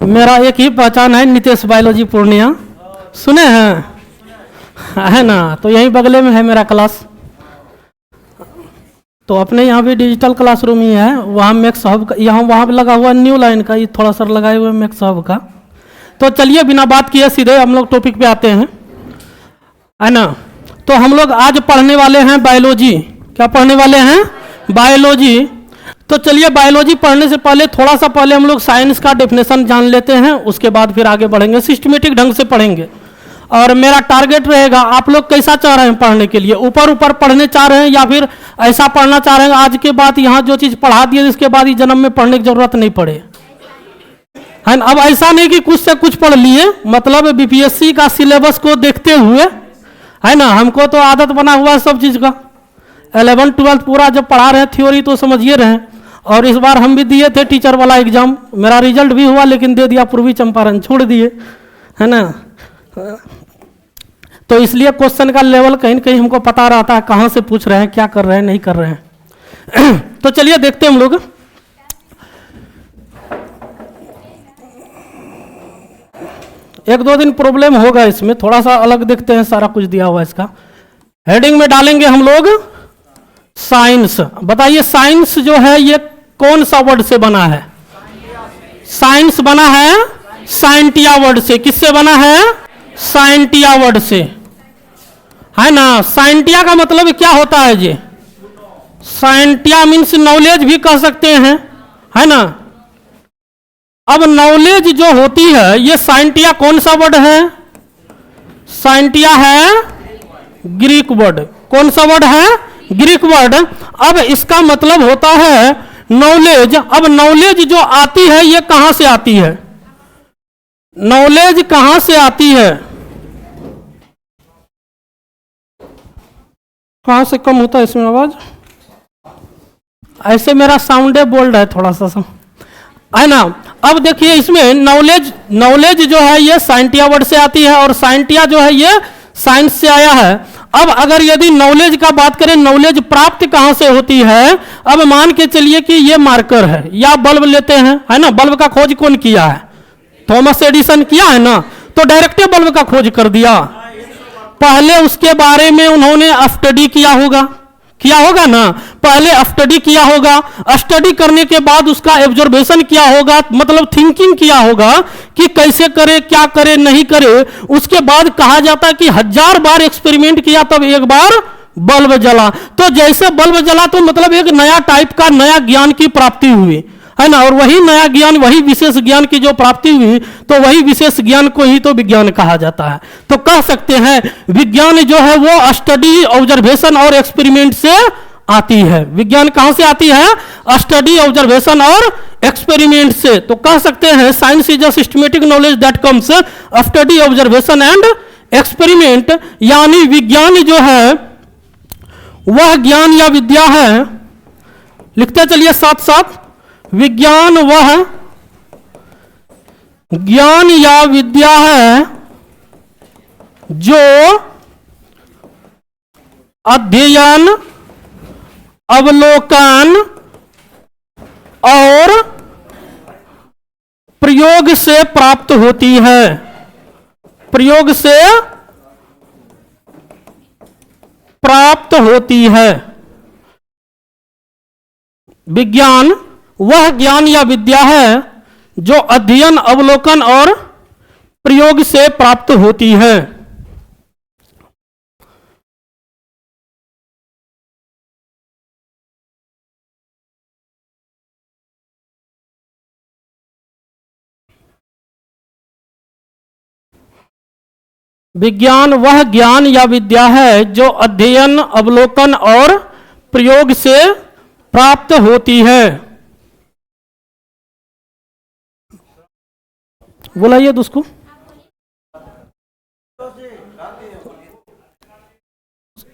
मेरा एक ही पहचान है, नितेश बायोलॉजी पूर्णिया। सुने हैं है ना? तो यहीं बगले में है मेरा क्लास। तो अपने यहाँ भी डिजिटल क्लासरूम ही है। वहाँ मैक्स हब का, यहाँ वहाँ पे लगा हुआ न्यू लाइन का, ये थोड़ा सा लगाए हुए मैक्स हब का। तो चलिए बिना बात किए सीधे हम लोग टॉपिक पे आते हैं, है ना? तो हम लोग आज पढ़ने वाले हैं बायोलॉजी। क्या पढ़ने वाले हैं? बायोलॉजी। तो चलिए बायोलॉजी पढ़ने से पहले थोड़ा सा पहले हम लोग साइंस का डेफिनेशन जान लेते हैं, उसके बाद फिर आगे बढ़ेंगे, सिस्टमेटिक ढंग से पढ़ेंगे। और मेरा टारगेट रहेगा, आप लोग कैसा चाह रहे हैं पढ़ने के लिए? ऊपर ऊपर पढ़ने चाह रहे हैं या फिर ऐसा पढ़ना चाह रहे हैं आज के बाद यहाँ जो चीज़ पढ़ा दिए इसके बाद ही जन्म में पढ़ने की जरूरत नहीं पड़े, है ना? अब ऐसा नहीं कि कुछ से कुछ पढ़ लिए, मतलब बीपीएससी का सिलेबस को देखते हुए, है ना? हमको तो आदत बना हुआ है सब चीज़ का। 11th 12th पूरा जब पढ़ा रहे हैं थ्योरी तो समझिए रहे। और इस बार हम भी दिए थे टीचर वाला एग्जाम, मेरा रिजल्ट भी हुआ लेकिन दे दिया पूर्वी चंपारण, छोड़ दिए, है ना? तो इसलिए क्वेश्चन का लेवल कहीं न कहीं हमको पता रहता है कहाँ से पूछ रहे हैं, क्या कर रहे हैं, नहीं कर रहे हैं। तो चलिए देखते हैं हम लोग। एक दो दिन प्रॉब्लम होगा इसमें, थोड़ा सा अलग देखते हैं, सारा कुछ दिया हुआ इसका। हेडिंग में डालेंगे हम लोग साइंस। बताइए साइंस जो है ये कौन सा वर्ड से बना है? साइंस बना है साइंटिया वर्ड से। किससे बना है? साइंटिया वर्ड से, है ना? साइंटिया का मतलब क्या होता है जी? साइंटिया मीन्स नॉलेज भी कह सकते हैं, है ना? अब नॉलेज जो होती है ये साइंटिया कौन सा वर्ड है? साइंटिया है ग्रीक वर्ड। कौन सा वर्ड है? Greek word. अब इसका मतलब होता है नॉलेज। अब नॉलेज जो आती है ये कहां से आती है? नॉलेज कहां से आती है? कहां से कम होता है इसमें आवाज? ऐसे मेरा साउंड बोल्ड है थोड़ा सा, है ना? अब देखिए इसमें नॉलेज जो है ये साइंटिया वर्ड से आती है और साइंटिया जो है ये साइंस से आया है। अब अगर यदि नॉलेज का बात करें, नॉलेज प्राप्त कहां से होती है? अब मान के चलिए कि ये मार्कर है या बल्ब लेते हैं, है ना? बल्ब का खोज कौन किया है? थॉमस एडिसन किया है ना? तो डायरेक्ट बल्ब का खोज कर दिया? पहले उसके बारे में उन्होंने स्टडी किया होगा ना? पहले स्टडी किया होगा, स्टडी करने के बाद उसका ऑब्जर्वेशन किया होगा, मतलब थिंकिंग किया होगा कि कैसे करे, क्या करे, नहीं करे। उसके बाद कहा जाता है कि 1000 बार एक्सपेरिमेंट किया तब एक बार बल्ब जला। तो जैसे बल्ब जला तो मतलब एक नया टाइप का नया ज्ञान की प्राप्ति हुई, है ना? और वही नया ज्ञान, वही विशेष ज्ञान की जो प्राप्ति हुई तो वही विशेष ज्ञान को ही तो विज्ञान कहा जाता है। तो कह सकते हैं विज्ञान जो है वो स्टडी, ऑब्जर्वेशन और एक्सपेरिमेंट से आती है। विज्ञान कहां से आती है? स्टडी, ऑब्जर्वेशन और एक्सपेरिमेंट से। तो कह सकते हैं science is a systematic knowledge that comes study, observation and experiment. यानी विज्ञान जो है वह ज्ञान या विद्या है, लिखते चलिए साथ साथ, विज्ञान वह ज्ञान या विद्या है जो अध्ययन, अवलोकन और प्रयोग से प्राप्त होती है। प्रयोग से प्राप्त होती है। विज्ञान वह ज्ञान या विद्या है जो अध्ययन, अवलोकन और प्रयोग से प्राप्त होती है। विज्ञान वह ज्ञान या विद्या है जो अध्ययन, अवलोकन और प्रयोग से प्राप्त होती है। बुलाइए उसको।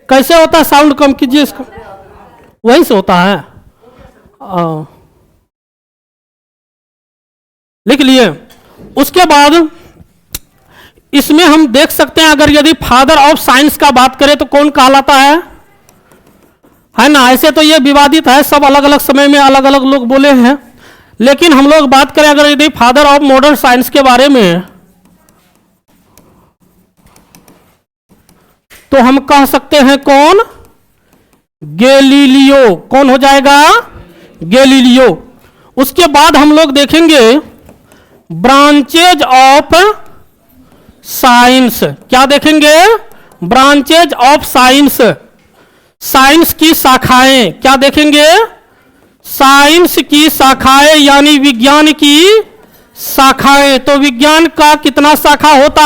कैसे होता है? साउंड कम कीजिए इसको, वहीं से होता है। लिख लिए। उसके बाद इसमें हम देख सकते हैं, अगर यदि फादर ऑफ साइंस का बात करें तो कौन कहलाता है ना? ऐसे तो ये विवादित है, सब अलग अलग समय में अलग अलग लोग बोले हैं, लेकिन हम लोग बात करें अगर यदि फादर ऑफ मॉडर्न साइंस के बारे में, तो हम कह सकते हैं कौन? गैलीलियो। कौन हो जाएगा? गैलीलियो। उसके बाद हम लोग देखेंगे ब्रांचेज ऑफ साइंस। क्या देखेंगे? ब्रांचेज ऑफ साइंस, साइंस की शाखाएं। क्या देखेंगे? साइंस की शाखाएं, यानी विज्ञान की शाखाएं। तो विज्ञान का कितना शाखा होता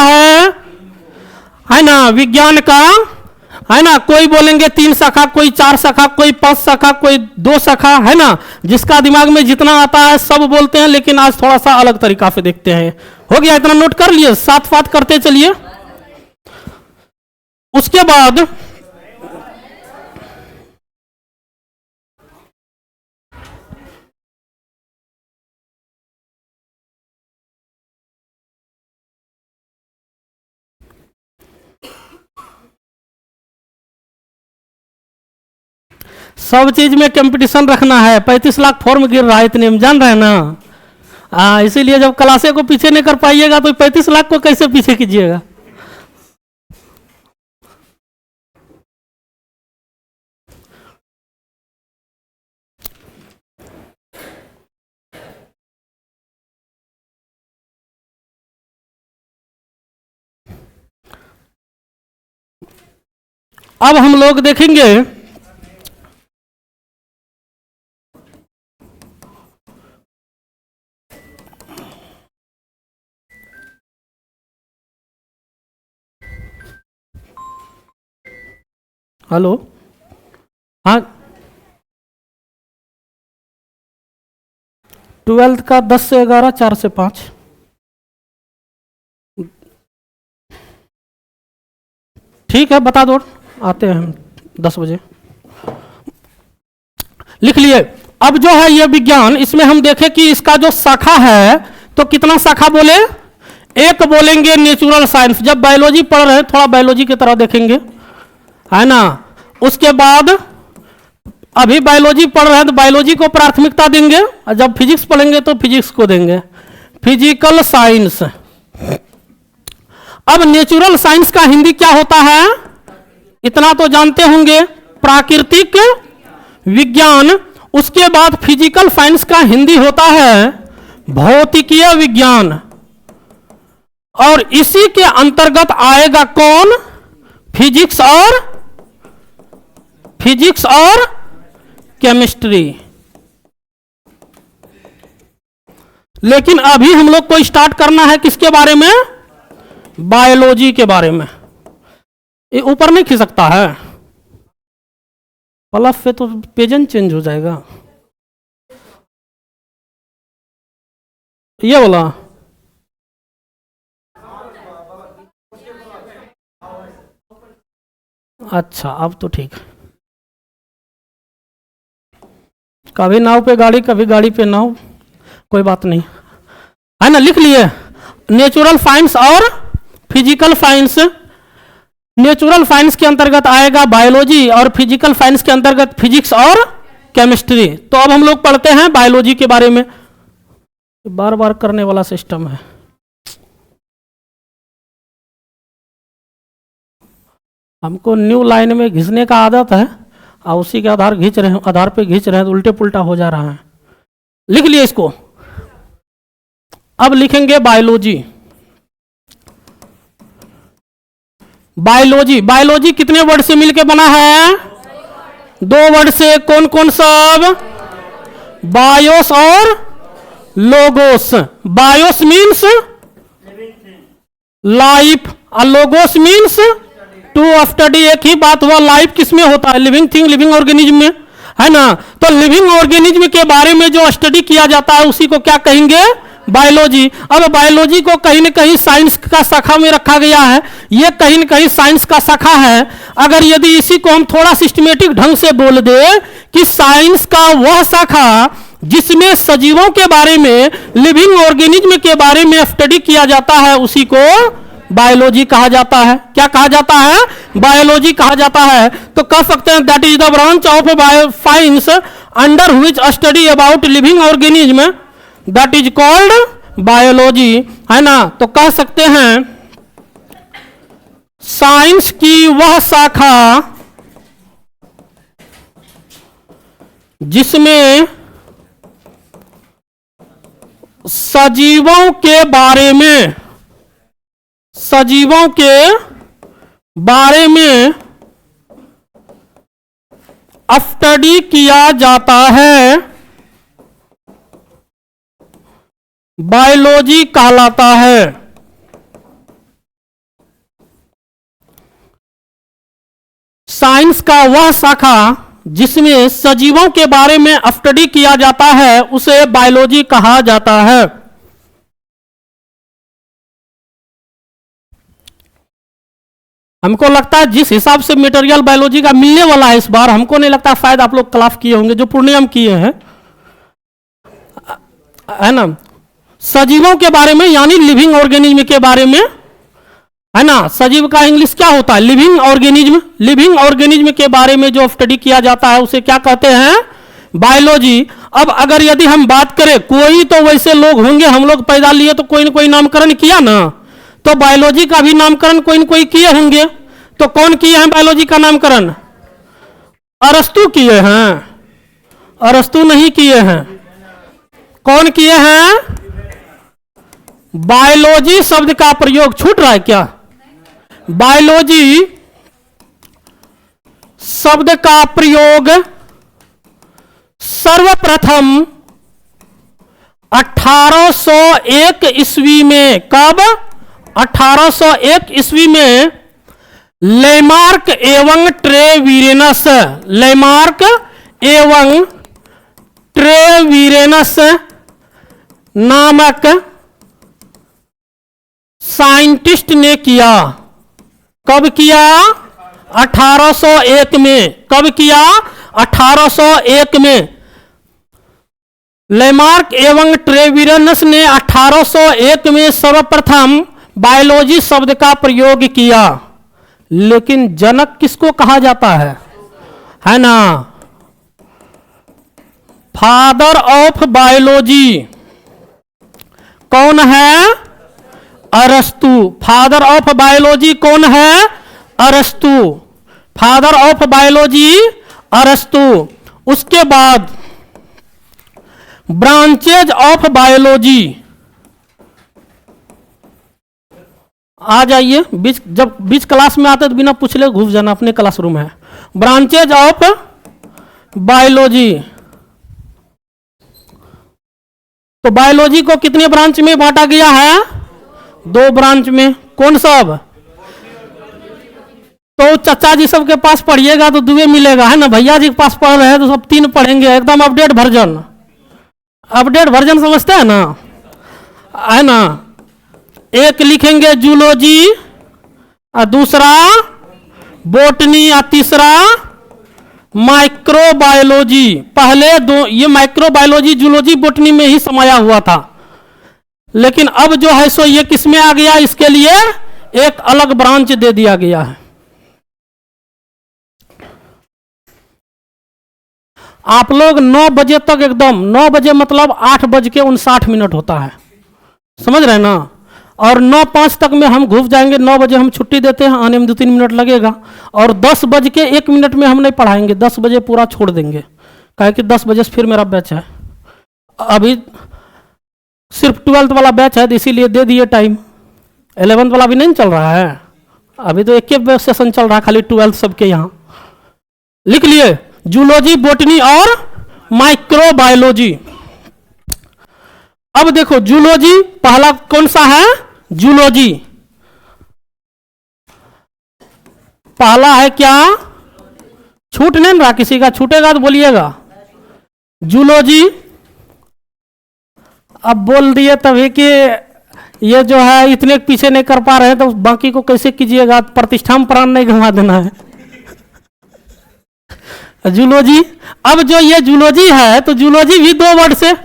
है ना? विज्ञान का, है ना, कोई बोलेंगे 3 शाखा, कोई 4 शाखा, कोई 5 शाखा, कोई 2 शाखा, है ना। जिसका दिमाग में जितना आता है सब बोलते हैं, लेकिन आज थोड़ा सा अलग तरीका से देखते हैं। हो गया? इतना नोट कर लिए, साथ साथ करते चलिए। उसके बाद सब चीज में कंपटीशन रखना है। 35 लाख फॉर्म गिर रहा है इतने में, जान रहे हैं ना। इसीलिए जब क्लासे को पीछे नहीं कर पाइएगा तो 35 लाख को कैसे पीछे कीजिएगा। अब हम लोग देखेंगे हेलो, हाँ, 12th का 10 से 11, 4 से 5। ठीक है, बता दो, आते हैं हम 10 बजे। लिख लिए। अब जो है ये विज्ञान, इसमें हम देखें कि इसका जो शाखा है, तो कितना शाखा बोले? एक बोलेंगे नेचुरल साइंस। जब बायोलॉजी पढ़ रहे हैं थोड़ा बायोलॉजी की तरह देखेंगे, है ना। उसके बाद अभी बायोलॉजी पढ़ रहे हैं तो बायोलॉजी को प्राथमिकता देंगे, और जब फिजिक्स पढ़ेंगे तो फिजिक्स को देंगे, फिजिकल साइंस। अब नेचुरल साइंस का हिंदी क्या होता है? इतना तो जानते होंगे, प्राकृतिक विज्ञान। उसके बाद फिजिकल साइंस का हिंदी होता है भौतिकीय विज्ञान, और इसी के अंतर्गत आएगा कौन? फिजिक्स और केमिस्ट्री। लेकिन अभी हम लोग को स्टार्ट करना है किसके बारे में? बायोलॉजी के बारे में। ये ऊपर नहीं खिसकता है, प्लस से तो पेजन चेंज हो जाएगा। ये बोला अच्छा, अब तो ठीक। कभी नाव पे गाड़ी, कभी गाड़ी पे नाव, कोई बात नहीं, है ना। लिख लिए नेचुरल साइंस और फिजिकल साइंस। नेचुरल साइंस के अंतर्गत आएगा बायोलॉजी, और फिजिकल साइंस के अंतर्गत फिजिक्स और केमिस्ट्री। तो अब हम लोग पढ़ते हैं बायोलॉजी के बारे में। बार बार करने वाला सिस्टम है। हमको न्यू लाइन में घिसने का आदत है, और उसी के आधार पे घिंच रहे हैं तो उल्टे पुल्टा हो जा रहा है। लिख लिए इसको। अब लिखेंगे बायोलॉजी। बायोलॉजी कितने वर्ड से मिलके बना है? 2 वर्ड से। कौन कौन सब? बायोस और लोगोस। बायोस मीन्स लाइफ, और लोगोस मीन्स टू स्टडी। एक ही बात हुआ, लाइफ किसमें होता है? लिविंग थिंग, लिविंग ऑर्गेनिज्म में, है ना। तो लिविंग ऑर्गेनिज्म के बारे में जो स्टडी किया जाता है उसी को क्या कहेंगे? बायोलॉजी। अब बायोलॉजी को कहीं न कहीं साइंस का शाखा में रखा गया है, ये कहीं न कहीं साइंस का शाखा है। अगर यदि इसी को हम थोड़ा सिस्टमेटिक ढंग से बोल दे कि साइंस का वह शाखा जिसमें सजीवों के बारे में, लिविंग ऑर्गेनिज्म के बारे में स्टडी किया जाता है, उसी को बायोलॉजी कहा जाता है। क्या कहा जाता है? बायोलॉजी कहा जाता है। तो कह सकते हैं that is the branch of bio science under which study about living organism that is called biology, है ना। तो कह सकते हैं साइंस की वह शाखा जिसमें सजीवों के बारे में स्टडी किया जाता है, बायोलॉजी कहलाता है। साइंस का वह शाखा जिसमें सजीवों के बारे में स्टडी किया जाता है उसे बायोलॉजी कहा जाता है। हमको लगता है जिस हिसाब से मटेरियल बायोलॉजी का मिलने वाला है इस बार, हमको नहीं लगता शायद आप लोग क्लास किए होंगे, जो पूर्णिया में किए हैं, है ना। सजीवों के बारे में यानी लिविंग ऑर्गेनिज्म के बारे में, है ना। सजीव का इंग्लिश क्या होता है? Living organism. लिविंग ऑर्गेनिज्म के बारे में जो स्टडी किया जाता है उसे क्या कहते हैं? बायोलॉजी। अब अगर यदि हम बात करें, कोई तो वैसे लोग होंगे, हम लोग पैदा लिए तो कोई न कोई नामकरण किया ना, तो बायोलॉजी का भी नामकरण कोई न कोई किए होंगे। तो कौन किए हैं बायोलॉजी का नामकरण? अरस्तु किए हैं? अरस्तु नहीं किए हैं। कौन किए हैं? बायोलॉजी शब्द का प्रयोग छूट रहा है क्या? बायोलॉजी शब्द का प्रयोग सर्वप्रथम 1801 ईस्वी में, कब? 1801 ईस्वी में लेमार्क एवं ट्रेवीरेनस नामक साइंटिस्ट ने किया। कब किया? 1801 में। कब किया? 1801 में। लेमार्क एवं ट्रेवीरेनस ने 1801 में सर्वप्रथम बायोलॉजी शब्द का प्रयोग किया। लेकिन जनक किसको कहा जाता है ना? फादर ऑफ बायोलॉजी कौन है? अरस्तु। फादर ऑफ बायोलॉजी कौन है? अरस्तु। फादर ऑफ बायोलॉजी अरस्तु। उसके बाद ब्रांचेज ऑफ बायोलॉजी, आ जाइए, जब बीच क्लास में आते तो बिना पूछले घुस जाना, अपने क्लासरूम है। Branches of biology. तो बायोलॉजी को कितने ब्रांच में बांटा गया है? 2 ब्रांच में। कौन सब? तो चाचा जी सब के पास पढ़िएगा तो 2 मिलेगा, है ना। भैया जी के पास पढ़ रहे हैं तो सब 3 पढ़ेंगे, एकदम अपडेट वर्जन। अपडेट वर्जन समझते हैं ना, है ना। एक लिखेंगे जूलॉजी, और दूसरा बोटनी, और तीसरा माइक्रोबायोलॉजी। पहले 2 ये माइक्रोबायोलॉजी जूलॉजी बोटनी में ही समाया हुआ था, लेकिन अब जो है सो ये किस में आ गया? इसके लिए एक अलग ब्रांच दे दिया गया है। आप लोग 9 बजे तक, एकदम 9 बजे मतलब 8:59 होता है, समझ रहे हैं ना। और 9:05 तक में हम घुस जाएंगे। 9 बजे हम छुट्टी देते हैं, आने में 2-3 मिनट लगेगा। और 10:01 में हम नहीं पढ़ाएंगे, 10 बजे पूरा छोड़ देंगे, काहे कि 10 बजे से फिर मेरा बैच है। अभी सिर्फ 12th वाला बैच है, इसीलिए दे दिए टाइम। 11th वाला भी नहीं चल रहा है, अभी तो एक ही सेशन चल रहा है, खाली 12th सबके यहाँ। लिख लिए जूलॉजी, बोटनी और माइक्रोबायोलॉजी। अब देखो जूलॉजी पहला कौन सा है? जूलॉजी पहला है क्या? छूट नहीं रहा किसी का, छूटेगा तो बोलिएगा। जूलॉजी अब बोल दिए तभी कि ये जो है इतने पीछे नहीं कर पा रहे हैं, तो बाकी को कैसे कीजिएगा? प्रतिष्ठा में प्राण नहीं गंवा देना है। जूलॉजी, अब जो ये जूलॉजी है, तो जूलॉजी भी 2 वर्ड से।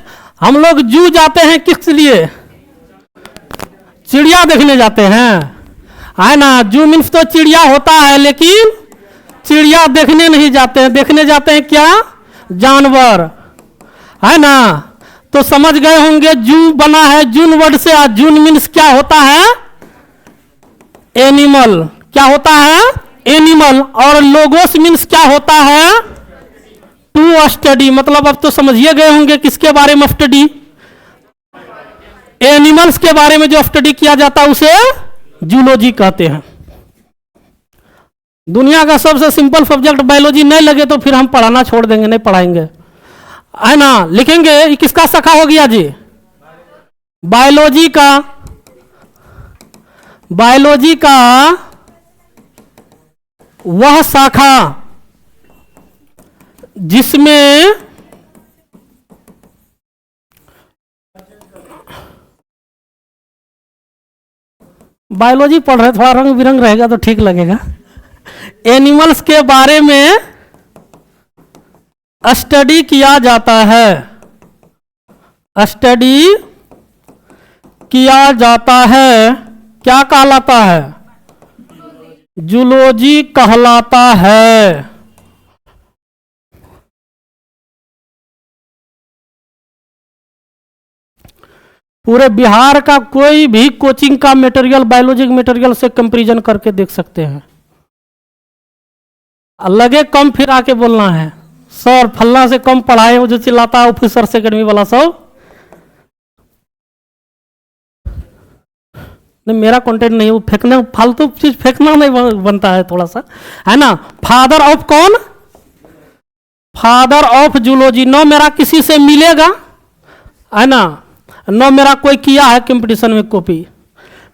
हम लोग जू जाते हैं किस लिए? चिड़िया देखने जाते हैं, है ना। जू मीन्स तो चिड़िया होता है, लेकिन चिड़िया देखने नहीं जाते हैं, देखने जाते हैं क्या? जानवर, है ना। तो समझ गए होंगे जू बना है जून वर्ड से। जून मीन्स क्या होता है? एनिमल। क्या होता है? एनिमल। और लोगोस मीन्स क्या होता है? To study. मतलब अब तो समझिए गए होंगे किसके बारे में स्टडी? एनिमल्स के बारे में जो स्टडी किया जाता है उसे जूलॉजी कहते हैं। दुनिया का सबसे सिंपल सब्जेक्ट बायोलॉजी नहीं लगे तो फिर हम पढ़ाना छोड़ देंगे, नहीं पढ़ाएंगे, है ना। लिखेंगे ये किसका शाखा हो गया जी? बायोलॉजी का। बायोलॉजी का वह शाखा जिसमें बायोलॉजी पढ़ रहे, थोड़ा रंग बिरंग रहेगा तो ठीक लगेगा। एनिमल्स के बारे में स्टडी किया जाता है। स्टडी किया जाता है क्या कहलाता है? जूलॉजी कहलाता है। पूरे बिहार का कोई भी कोचिंग का मटेरियल बायोलॉजी मटेरियल से कंपैरिजन करके देख सकते हैं। लगे कम फिर आके बोलना है सर फल्ला से कम पढ़ाए हो, जो चिल्लाता है ऑफिसर एकेडमी वाला सब। नहीं मेरा कंटेंट नहीं, वो फेंकने फालतू चीज फेंकना नहीं बनता है थोड़ा सा, है ना। फादर ऑफ कौन? Father of zoology. नो मेरा किसी से मिलेगा, है ना, नो मेरा कोई किया है कंपटीशन में कॉपी।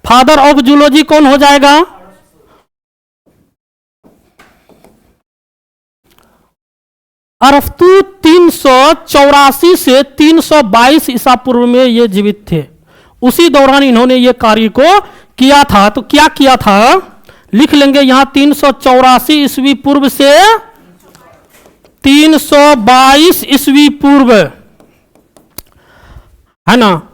फादर ऑफ जूलॉजी कौन हो जाएगा? अरस्तु 384 से 322 ईसा पूर्व में ये जीवित थे। उसी दौरान इन्होंने ये कार्य को किया था। तो क्या किया था लिख लेंगे यहां, 384 ईस्वी पूर्व से 322 ईस्वी पूर्व, है ना।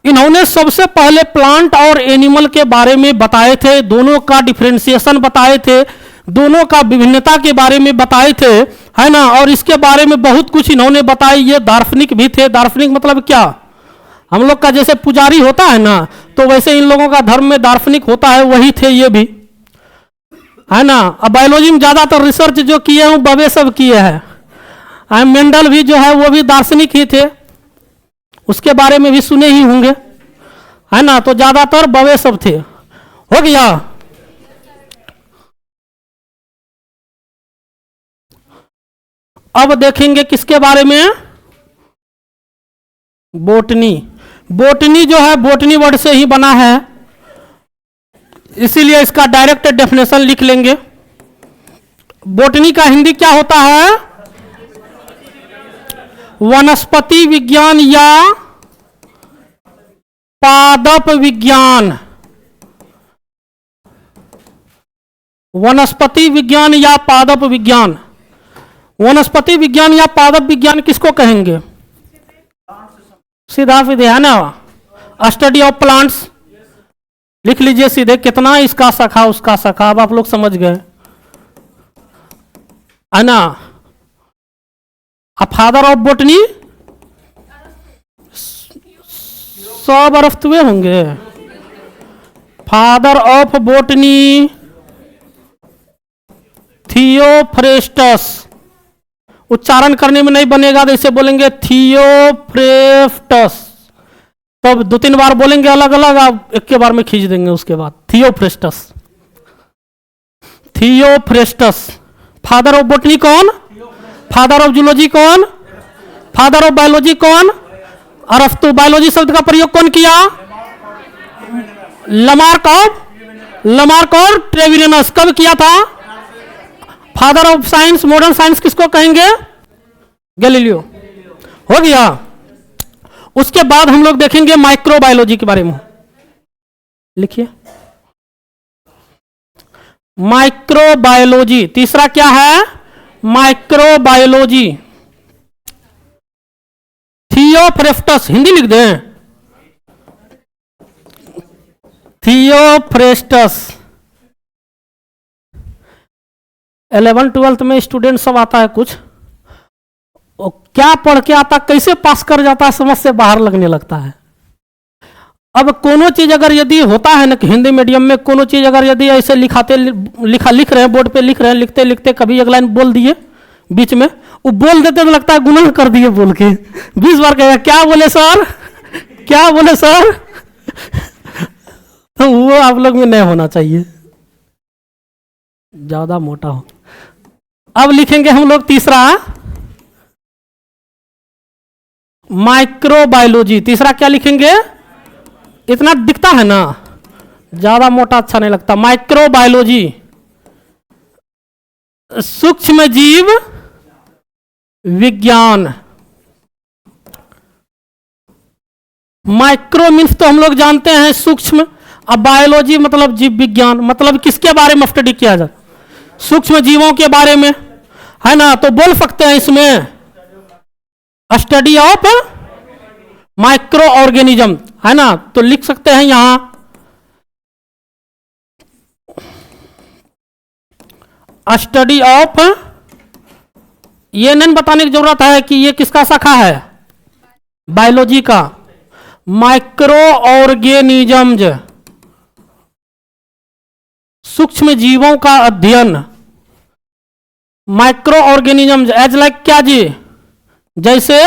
इन्होंने सबसे पहले प्लांट और एनिमल के बारे में बताए थे, दोनों का डिफरेंशिएशन बताए थे, दोनों का विभिन्नता के बारे में बताए थे, है ना। और इसके बारे में बहुत कुछ इन्होंने बताई। ये दार्शनिक भी थे। दार्शनिक मतलब क्या? हम लोग का जैसे पुजारी होता है ना, तो वैसे इन लोगों का धर्म में दार्शनिक होता है, वही थे ये भी, है ना। अब बायोलॉजी में ज्यादातर रिसर्च जो किए हैं बवे सब किए हैं। मेंडल भी जो है वो भी दार्शनिक ही थे, उसके बारे में भी सुने ही होंगे, है ना। तो ज्यादातर बवे सब थे। हो गया। अब देखेंगे किसके बारे में? बोटनी। बोटनी जो है बोटनी वर्ड से ही बना है, इसीलिए इसका डायरेक्ट डेफिनेशन लिख लेंगे। बोटनी का हिंदी क्या होता है? वनस्पति विज्ञान या पादप विज्ञान। वनस्पति विज्ञान या पादप विज्ञान। वनस्पति विज्ञान या पादप विज्ञान किसको कहेंगे? सीधा सीधे, है ना। स्टडी ऑफ प्लांट्स लिख लीजिए सीधे, कितना इसका शाखा उसका शाखा, अब आप लोग समझ गए, है ना। फादर ऑफ बोटनी सब अरस्तुए होंगे। Father of botany Theophrastus. उच्चारण करने में नहीं बनेगा तो इसे बोलेंगे थियोफ्रेस्टस। तब दो तीन बार बोलेंगे अलग अलग, आप एक के बार में खींच देंगे उसके बाद। Theophrastus. Theophrastus. Father of botany कौन? फादर ऑफ जूलॉजी कौन? फादर ऑफ बायोलॉजी कौन? अरस्तु। बायोलॉजी शब्द का प्रयोग कौन किया? लमार्क और ट्रेविलियनस। कब किया था? Father of science, modern science किसको कहेंगे? गैलीलियो। हो गया। उसके बाद हम लोग देखेंगे माइक्रोबायोलॉजी के बारे में। लिखिए माइक्रोबायोलॉजी। तीसरा क्या है? माइक्रोबायोलॉजी। थियोफ्रेस्टस, हिंदी लिख दें, थियोफ्रेस्टस। 11th 12th में स्टूडेंट सब आता है कुछ, वो क्या पढ़ के आता, कैसे पास कर जाता है, समझ से बाहर लगने लगता है। अब कोनो चीज अगर यदि होता है ना कि हिंदी मीडियम में कोनो चीज अगर यदि ऐसे लिख रहे हैं बोर्ड पे, लिख रहे हैं, लिखते लिखते कभी एक लाइन बोल दिए बीच में, वो बोल देते तो लगता है गुनाह कर दिए बोल के, 20 बार कहेगा क्या बोले सर, क्या बोले सर। तो वो आप लोग में नहीं होना चाहिए, ज्यादा मोटा हो। अब लिखेंगे हम लोग तीसरा माइक्रोबायोलॉजी। तीसरा क्या लिखेंगे, इतना दिखता है ना, ज्यादा मोटा अच्छा नहीं लगता। माइक्रोबायोलॉजी, सूक्ष्म जीव विज्ञान। माइक्रो मीन्स तो हम लोग जानते हैं सूक्ष्म, अब बायोलॉजी मतलब जीव विज्ञान, मतलब किसके बारे में स्टडी किया जाए, सूक्ष्म जीवों के बारे में, है ना। तो बोल सकते हैं इसमें स्टडी ऑफ माइक्रो ऑर्गेनिज्म, है ना। तो लिख सकते हैं यहां स्टडी ऑफ, ये नहीं बताने की जरूरत है कि ये किसका शाखा है, बायोलॉजी का। माइक्रो ऑर्गेनिजम्स, सूक्ष्म जीवों का अध्ययन। माइक्रो ऑर्गेनिजम्स एज लाइक क्या जी, जैसे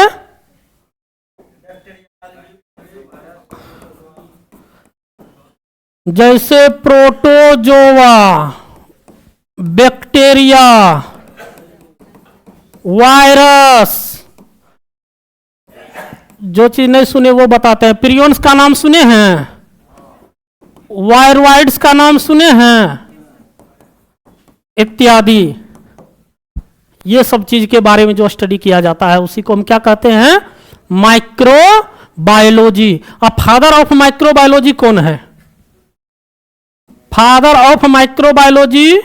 जैसे प्रोटोजोआ, बैक्टीरिया, वायरस। जो चीज नहीं सुने वो बताते हैं। प्रियॉन्स का नाम सुने हैं, वायरवाइड्स का नाम सुने हैं, इत्यादि। ये सब चीज के बारे में जो स्टडी किया जाता है उसी को हम क्या कहते हैं, माइक्रोबायोलॉजी। अब फादर ऑफ माइक्रोबायोलॉजी कौन है, फादर ऑफ माइक्रोबायोलॉजी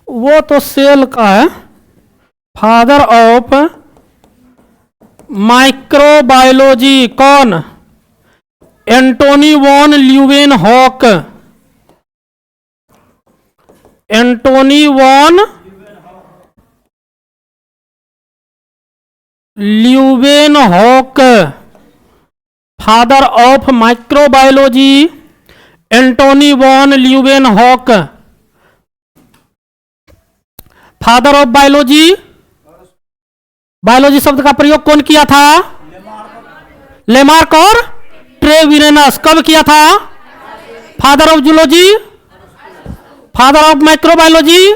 वो तो सेल का है। फादर ऑफ माइक्रोबायोलॉजी कौन, Antony van Leeuwenhoek. Antonie van Leeuwenhoek, father of microbiology Antonie van Leeuwenhoek. Father of biology, biology शब्द का प्रयोग कौन किया था, लेमार्क और ट्रेविरेनस। कब किया था, father of zoology, father of microbiology,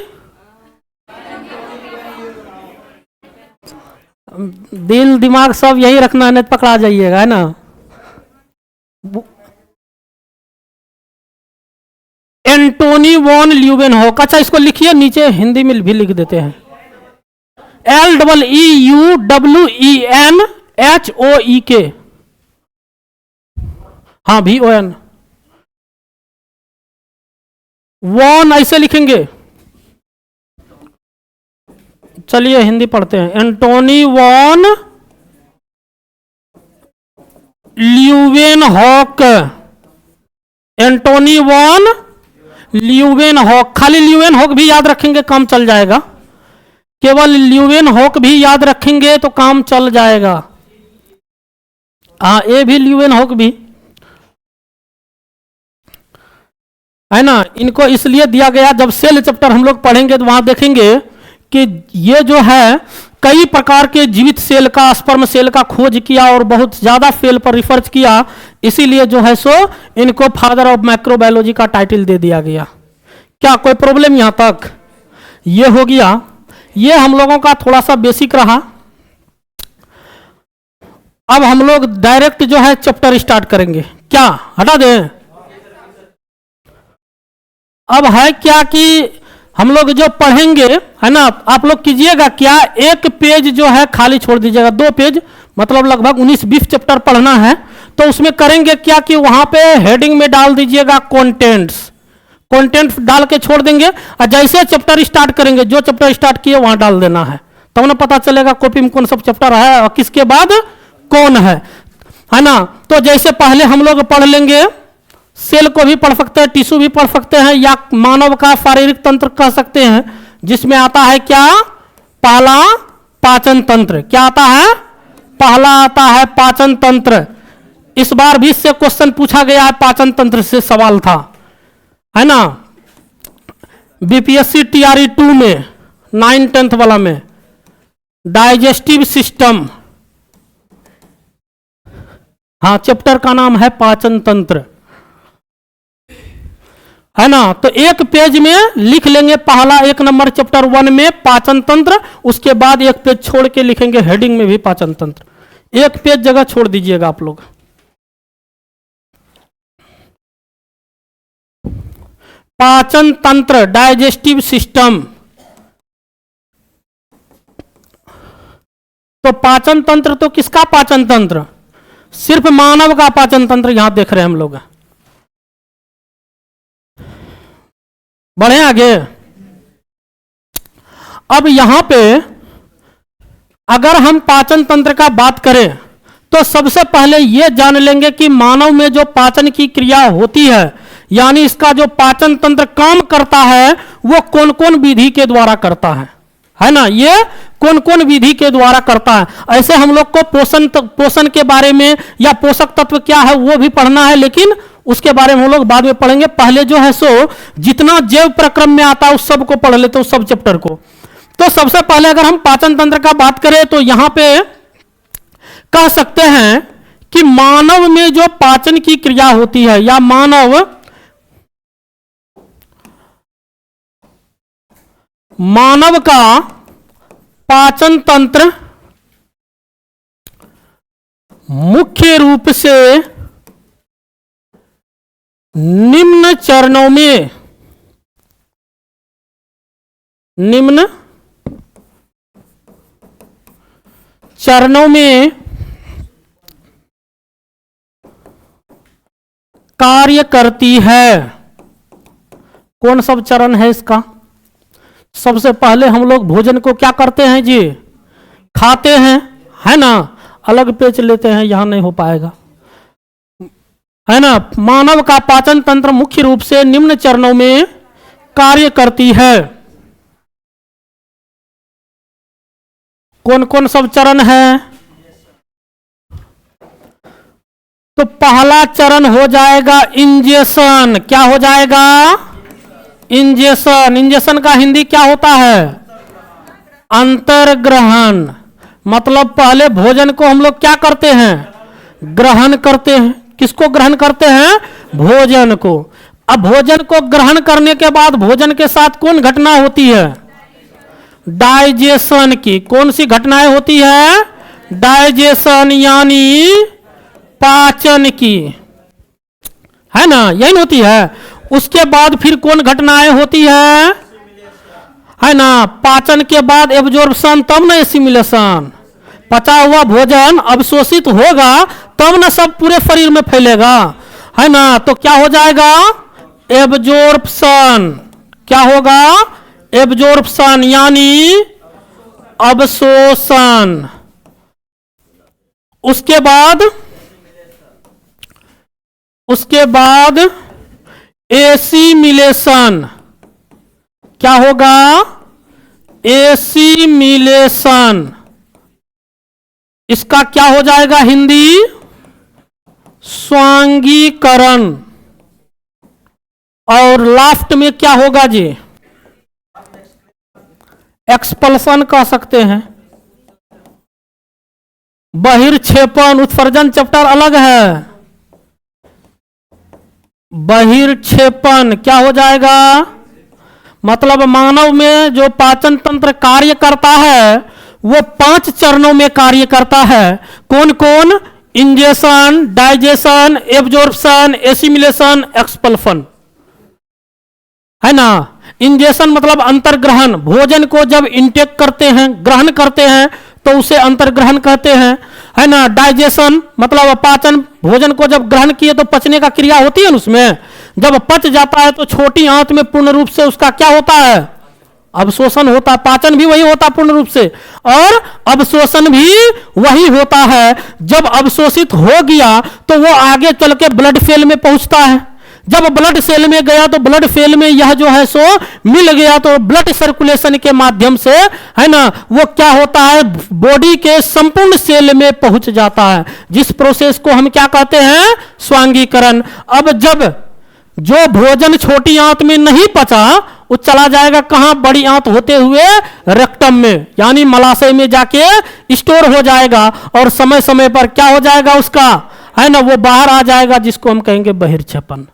दिल दिमाग सब यही रखना है, नहीं तो पकड़ा जाइएगा, है ना। Antony van Leeuwenhoek. अच्छा इसको लिखिए, नीचे हिंदी में भी लिख देते हैं, LEUWENHOEK, हाँ VON। वॉन ऐसे लिखेंगे, चलिए हिंदी पढ़ते हैं। Antony van Leeuwenhoek, Antonie van Leeuwenhoek. खाली ल्यूवेनहॉक भी याद रखेंगे काम चल जाएगा, केवल ल्यूवेनहॉक भी याद रखेंगे तो काम चल जाएगा। हाँ ये भी ल्यूवेनहॉक भी है ना। इनको इसलिए दिया गया, जब सेल चैप्टर हम लोग पढ़ेंगे तो वहां देखेंगे कि ये जो है कई प्रकार के जीवित सेल का, स्पर्म सेल का खोज किया और बहुत ज्यादा सेल पर रिसर्च किया, इसीलिए जो है सो इनको फादर ऑफ माइक्रोबायोलॉजी का टाइटल दे दिया गया। क्या कोई प्रॉब्लम यहां तक, ये हो गया। ये हम लोगों का थोड़ा सा बेसिक रहा। अब हम लोग डायरेक्ट जो है चैप्टर स्टार्ट करेंगे। क्या हटा दें, अब है क्या कि हम लोग जो पढ़ेंगे, है ना, आप लोग कीजिएगा क्या, एक पेज जो है खाली छोड़ दीजिएगा, 2 पेज मतलब लगभग 19-20 चैप्टर पढ़ना है। तो उसमें करेंगे क्या कि वहां पे हेडिंग में डाल दीजिएगा कंटेंट्स, कंटेंट डाल के छोड़ देंगे, और जैसे चैप्टर स्टार्ट करेंगे, जो चैप्टर स्टार्ट किए वहां डाल देना है, तब ना पता चलेगा कॉपी में कौन सा चैप्टर है और किसके बाद कौन है ना। तो जैसे पहले हम लोग पढ़ लेंगे, सेल को भी पढ़ सकते हैं, टिश्यू भी पढ़ सकते हैं, या मानव का शारीरिक तंत्र कह सकते हैं, जिसमें आता है क्या, पहला पाचन तंत्र क्या आता है, पहला आता है पाचन तंत्र। इस बार भी इससे क्वेश्चन पूछा गया है, पाचन तंत्र से सवाल था, है ना, बीपीएससी टीआरई 2 में 9th-10th वाला में। डाइजेस्टिव सिस्टम, हाँ, चैप्टर का नाम है पाचन तंत्र, है ना। तो एक पेज में लिख लेंगे, पहला 1 नंबर चैप्टर 1 में पाचन तंत्र, उसके बाद एक पेज छोड़ के लिखेंगे हेडिंग में भी पाचन तंत्र, एक पेज जगह छोड़ दीजिएगा आप लोग। पाचन तंत्र, डाइजेस्टिव सिस्टम। तो पाचन तंत्र तो किसका पाचन तंत्र, सिर्फ मानव का पाचन तंत्र यहां देख रहे हैं हम लोग। बढ़े आगे। अब यहां पे अगर हम पाचन तंत्र का बात करें तो सबसे पहले यह जान लेंगे कि मानव में जो पाचन की क्रिया होती है, यानी इसका जो पाचन तंत्र काम करता है वो कौन कौन विधि के द्वारा करता है ना, ये कौन कौन विधि के द्वारा करता है। ऐसे हम लोग को पोषण के बारे में या पोषक तत्व क्या है वो भी पढ़ना है, लेकिन उसके बारे में हम लोग बाद में पढ़ेंगे। पहले जो है सो जितना जैव प्रक्रम में आता है उस सब को पढ़ लेते हैं, उस सब चैप्टर को। तो सबसे पहले अगर हम पाचन तंत्र का बात करें तो यहां पे कह सकते हैं कि मानव में जो पाचन की क्रिया होती है या मानव का पाचन तंत्र मुख्य रूप से निम्न चरणों में कार्य करती है। कौन सब चरण है इसका? सबसे पहले हम लोग भोजन को क्या करते हैं जी, खाते हैं, है ना। अलग पेज लेते हैं, यहां नहीं हो पाएगा, है ना। मानव का पाचन तंत्र मुख्य रूप से निम्न चरणों में कार्य करती है। कौन कौन सब चरण है? तो पहला चरण हो जाएगा इंजेशन। क्या हो जाएगा? इंजेशन। इंजेशन का हिंदी क्या होता है? अंतर्ग्रहण। मतलब पहले भोजन को हम लोग क्या करते हैं? ग्रहण करते हैं। किसको ग्रहण करते हैं? भोजन को। अब भोजन को ग्रहण करने के बाद भोजन के साथ कौन घटना होती है? डाइजेशन की। कौन सी घटनाएं होती है? डाइजेशन यानी पाचन की, है ना, यही होती है। उसके बाद फिर कौन घटनाएं होती है ना। पाचन के बाद एब्जॉर्प्शन, तब ना एसिमिलेशन। पचा हुआ भोजन अवशोषित होगा तब ना सब पूरे शरीर में फैलेगा, है ना। तो क्या हो जाएगा? एब्जॉर्प्शन। क्या होगा? एब्जॉर्प्शन यानी अवशोषण। उसके बाद एसिमिलेशन। क्या होगा? एसिमिलेशन। इसका क्या हो जाएगा हिंदी? स्वांगीकरण। और लास्ट में क्या होगा जी? एक्सपल्सन कह सकते हैं। बहिर्क्षेपण। उत्सर्जन चैप्टर अलग है। बहिर्क्षेपण क्या हो जाएगा? मतलब मानव में जो पाचन तंत्र कार्य करता है वो 5 चरणों में कार्य करता है। कौन कौन? Ingestion, digestion, absorption, assimilation, expulsion, है ना। इंजेशन मतलब अंतर्ग्रहण। भोजन को जब इंटेक करते हैं, ग्रहण करते हैं तो उसे अंतर्ग्रहण कहते हैं, है ना। डाइजेशन मतलब पाचन, भोजन को जब ग्रहण किए तो पचने का क्रिया होती है उसमें। जब पच जाता है तो छोटी आंत में पूर्ण रूप से उसका क्या होता है? अवशोषण होता है। पाचन भी वही होता है पूर्ण रूप से, और अवशोषण भी वही होता है। जब अवशोषित हो गया तो वो आगे चल के ब्लड सेल में पहुंचता है। जब ब्लड सेल में गया तो ब्लड सेल में यह जो है सो मिल गया, तो ब्लड सर्कुलेशन के माध्यम से, है ना, वो क्या होता है, बॉडी के संपूर्ण सेल में पहुंच जाता है, जिस प्रोसेस को हम क्या कहते हैं, स्वांगीकरण। अब जब जो भोजन छोटी आंत में नहीं पचा, वो चला जाएगा कहां, बड़ी आंत होते हुए रेक्टम में, यानी मलाशय में जाके स्टोर हो जाएगा, और समय समय पर क्या हो जाएगा उसका, है ना, वो बाहर आ जाएगा, जिसको हम कहेंगे बहिर्क्षेपण।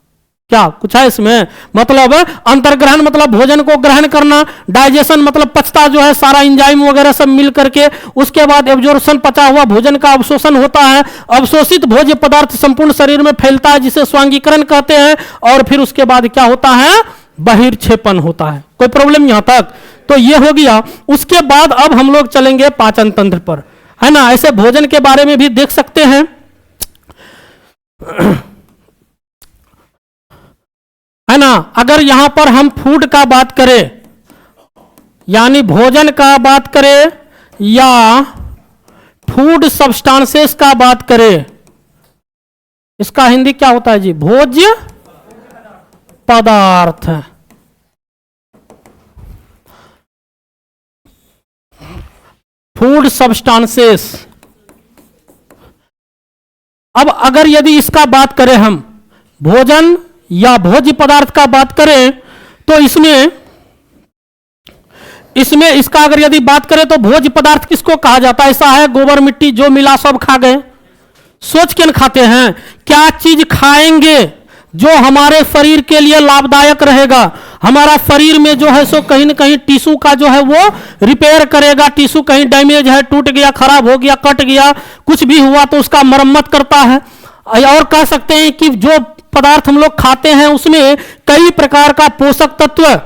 क्या कुछ है इसमें, मतलब अंतर्ग्रहण मतलब भोजन को ग्रहण करना, डाइजेशन मतलब पचता जो है सारा एंजाइम वगैरह सब मिल करके, उसके बाद एब्जॉर्प्शन पचा हुआ भोजन का अवशोषण होता है, अवशोषित भोज्य पदार्थ संपूर्ण शरीर में फैलता है, जिसे स्वांगीकरण कहते हैं, और फिर उसके बाद क्या होता है, बहिर्क्षेपण होता है। कोई प्रॉब्लम यहां तक, तो ये हो गया। उसके बाद अब हम लोग चलेंगे पाचन तंत्र पर, है ना, ऐसे भोजन के बारे में भी देख सकते हैं, है ना। अगर यहां पर हम फूड का बात करें, यानी भोजन का बात करें, या फूड सब्सटेंसेस का बात करें, इसका हिंदी क्या होता है जी, भोज्य पदार्थ। Food substances. अब अगर यदि इसका बात करें हम, भोजन या भोज्य पदार्थ का बात करें, तो इसमें इसका अगर यदि बात करें तो भोज्य पदार्थ किसको कहा जाता है, ऐसा है गोबर मिट्टी जो मिला सब खा गए, सोच के न खाते हैं, क्या चीज खाएंगे जो हमारे शरीर के लिए लाभदायक रहेगा, हमारा शरीर में जो है सो कहीं ना कहीं टिश्यू का जो है वो रिपेयर करेगा, टिश्यू कहीं डैमेज है, टूट गया, खराब हो गया, कट गया, कुछ भी हुआ तो उसका मरम्मत करता है। और कह सकते हैं कि जो पदार्थ हम लोग खाते हैं उसमें कई प्रकार का पोषक तत्व,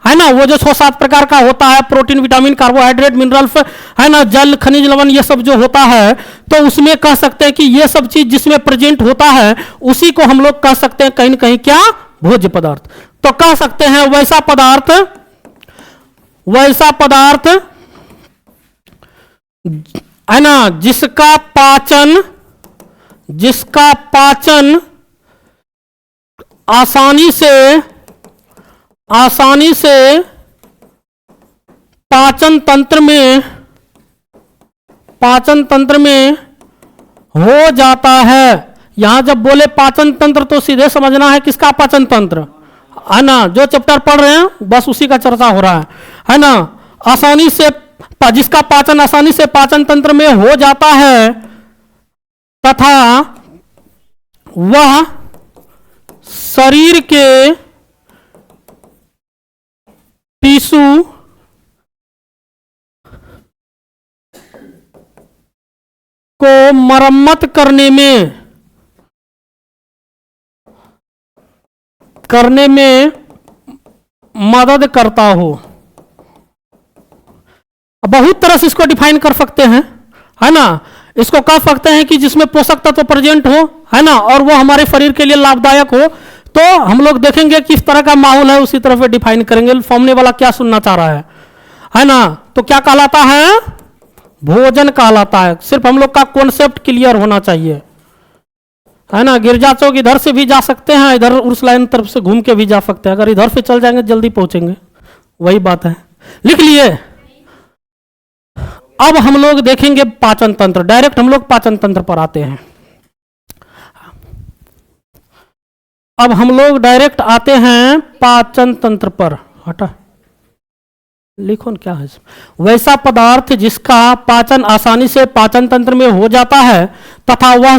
है ना, वो जो 6-7 प्रकार का होता है, प्रोटीन, विटामिन, कार्बोहाइड्रेट, मिनरल्स, है ना, जल, खनिज, लवण, ये सब जो होता है, तो उसमें कह सकते हैं कि ये सब चीज जिसमें प्रेजेंट होता है उसी को हम लोग कह सकते हैं कहीं ना कहीं क्या, भोज्य पदार्थ। तो कह सकते हैं वैसा पदार्थ है ना, जिसका पाचन आसानी से पाचन तंत्र में हो जाता है। यहां जब बोले पाचन तंत्र तो सीधे समझना है किसका पाचन तंत्र, है ना, जो चैप्टर पढ़ रहे हैं बस उसी का चर्चा हो रहा है ना। आसानी से, जिसका पाचन आसानी से पाचन तंत्र में हो जाता है तथा वह शरीर के टिश्यू को मरम्मत करने में मदद करता हो। बहुत तरह से इसको डिफाइन कर सकते हैं, है ना। इसको कह सकते हैं कि जिसमें पोषक तत्व प्रेजेंट हो, है ना, और वो हमारे शरीर के लिए लाभदायक हो। तो हम लोग देखेंगे किस तरह का माहौल है, उसी तरह से डिफाइन करेंगे सामने वाला क्या सुनना चाह रहा है ना। तो क्या कहलाता है, भोजन कहलाता है। सिर्फ हम लोग का कॉन्सेप्ट क्लियर होना चाहिए, है ना। गिरजा चौक इधर से भी जा सकते हैं, इधर उस लाइन तरफ से घूम के भी जा सकते हैं, अगर इधर से चल जाएंगे जल्दी पहुंचेंगे, वही बात है, लिख लिए। अब हम लोग देखेंगे पाचन तंत्र, डायरेक्ट हम लोग पाचन तंत्र पर आते हैं। अब हम लोग डायरेक्ट आते हैं पाचन तंत्र पर, हटा लिखो न क्या है। वैसा पदार्थ जिसका पाचन आसानी से पाचन तंत्र में हो जाता है तथा वह